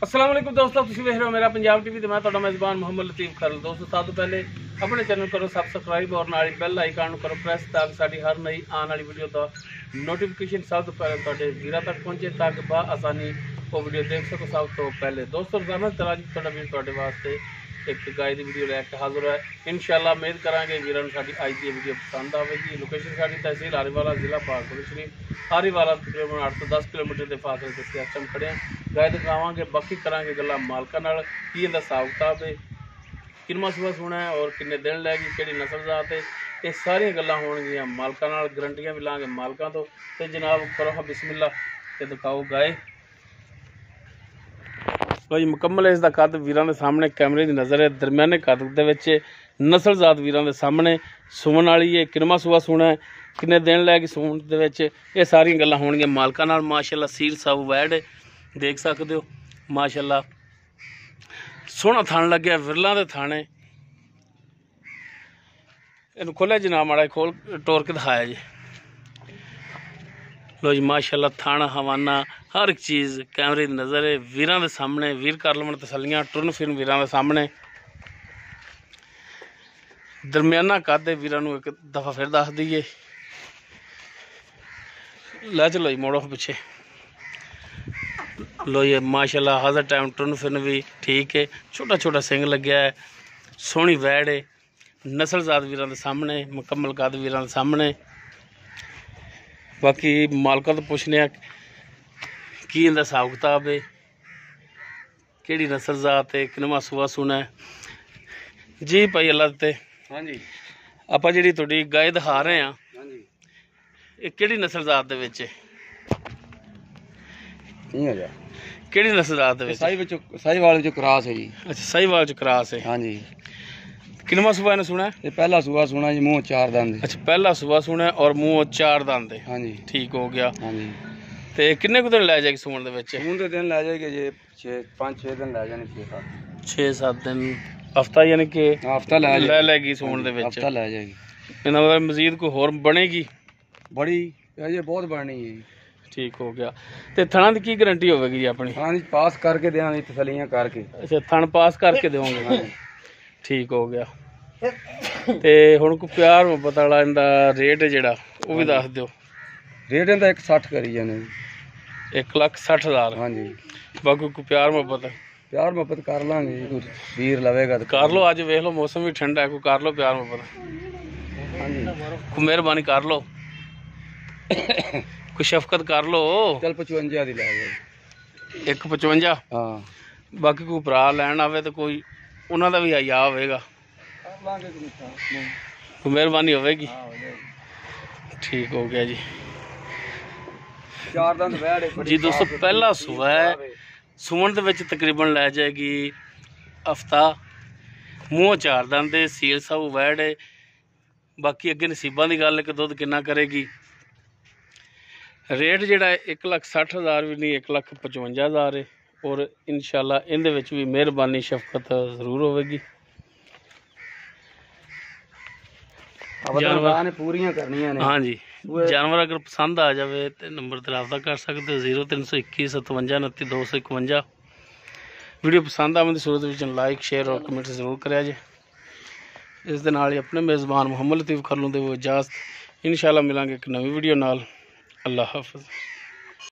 अस्सलाम वालेकुम दोस्तों, तुसीं वेख रहे हो मेरा पंजाब टीवी। तो मैं तुहाडा मेज़बान मोहम्मद लतीफ़ खरल। दोस्तों सब तो पहले अपने चैनल करो सबसक्राइब और नाल बैल आइकन करो प्रेस ताकि साडी हर नई आने वाली वीडियो का नोटिफिकेशन सब तो पहले तुहाडे वीरां तक पहुंचे ताकि बा आसानी वो वीडियो देख सको सब तो पहले। दोस्तों रोज़ाना तरह जी तुहाडा वीर तुहाडे वास्ते एक गाय की वीडियो लैके हाजिर है। इंशाअल्लाह उम्मीद करांगे वीरां साडी अज की वीडियो पसंद आएगी। लोकेशन साडी तहसील हारीवाला जिला पाकपुर शरीफ हारीवाला तकरीबन 8 तो 10 किलोमीटर के फासले से इस टाइम खड़े हैं। गाय दिखावांगे बाकी करांगे गल्लां मालकां नाल की इहदा हिसाब किताब है, किन्ना सुबह सोना है और किन्ने दिन लैगी, किहड़ी नस्ल जात है, ये सारियां गल्लां होणगियां मालकां नाल। गारंटियां भी लांगे मालकां तो। ते जनाब करो हाँ बिस्मिल्लाह ते दिखाओ गाय। लो जी मुकम्मल इसका कद वीरां दे सामने कैमरे की नज़र है। दरम्याने कद दे विच नस्ल जात वीरां दे सामने सुमन वाली है। किन्ना सुबह सोना है, किन्ने दिन लैगी सून दे विच, ये सारियां गल्लां होणगियां मालकां नाल। माशाअल्लाह सील साऊ वैड देख सकते हो, माशाअल्लाह सोहना थान लग्या विरलां दे थाने। इन्हूं खोलिया जनाब माड़ा खोल टोर के दिखाया जी। लो जी माशाअल्लाह थाना हवाना हर एक चीज़ कैमरे की नज़र है। वीरां दे सामने वीर कर लवन तसलियां टुरन फिरन वीरां दे सामने। दरम्याना कद है वीरां नूं एक दफ़ा फिर दस दईए। लै चलो जी मोड़ो पिछे। लो जी माशाअल्लाह हर टाइम टुरन फिरन भी ठीक है। छोटा छोटा सिंग लग्या है, सोहनी वैड़ है। नस्ल जात वीरां दे सामने, मुकम्मल कद वीरां दे सामने। बाकी मालका तो पुछने की इनका हिसाब किताब है, केड़ी नस्ल जात है, किनवा सुआ सुना है जी भाई अल्लाह ते। हाँ जी आप जी थोड़ी गाय दिखा रहे हैं, हाँ जी ये केड़ी नस्ल जात दे विच है? केड़ी नस्ल जात दे विच? साहीवाल विच क्रॉस है जी। अच्छा साहीवाल च क्रॉस है। हाँ जी किनवा सुबह ने सुना है? ये पहला सुबह सुना जी, मुँह चार दंद। अच्छा पहला सुबह सुना है और मुँह चार दंद है। हाँ जी ठीक हो गया। हाँ जी ते किन्ने कुछ दिन लै जाएगी सून दे विच? सून दे दिन लै जाएगी जी 5-6 दिन लै जाने, 6-7 दिन हफ्ता यानी कि हफ्ता लै लेगी सून दे विच। हफ्ता लै जाएगी। इन्हां मतलब मजीद कोई होर बनेगी? बड़ी ये बहुत बढ़नी है। ठीक हो गया। ते थणा दी की गारंटी होगी जी अपनी? हाँ जी पास करके देंगे तसलियां करके। अच्छा थण पास करके देवोगे? ठीक हो गया। ते हुण कोई प्यार मुहब्बत वाला इनदा रेट है जिहड़ा वो भी दस दिओ। रेट इनदा 160 करी जाने, 1,60,000। हाँ जी बाकी कोई प्यार मुहब्बत कर लांगे, कोई वीर लवेगा तो कर लो। अज वेख लो मौसम भी ठंडा है, कोई कर लो प्यार मुहब्बत। हाँ जी कोई मेहरबानी कर लो, कोई शफकत कर लो। चल 55 दी लै जाए। 1,55? हाँ बाकी कोई भरा लैन आवे तो कोई उन्हों का भी हया होगा, कोई मेहरबानी होगी। ठीक हो गया जी। चार दंद वैड़ जी दोस्तों पहला सुबह है, सुमन दे तकरीबन लै जाएगी हफ्ता। मूँह चार दंद है, सील साऊ वैड़ है। बाकी अगे नसीबा की गल है कि दुध किन्ना करेगी। रेट जोड़ा 1,60,000 भी नहीं 1,55,000 है। और इंशाअल्लाह इहदे विच भी मेहरबानी शफकत जरूर होगी। जानवर पूरियां करनियां ने। हाँ जी जानवर अगर पसंद आ जाए तो नंबर पर रब्ता कर सकते हो 0321 57 29 251। वीडियो पसंद आने की सूरत में लाइक शेयर और कमेंट जरूर करा जे। इस दे नाल ही अपने मेज़बान मोहम्मद लतीफ़ खरलों दे वो इजाज़त। इंशाअल्लाह मिलांगे एक नवी वीडियो नाल। अल्लाह हाफ़िज़।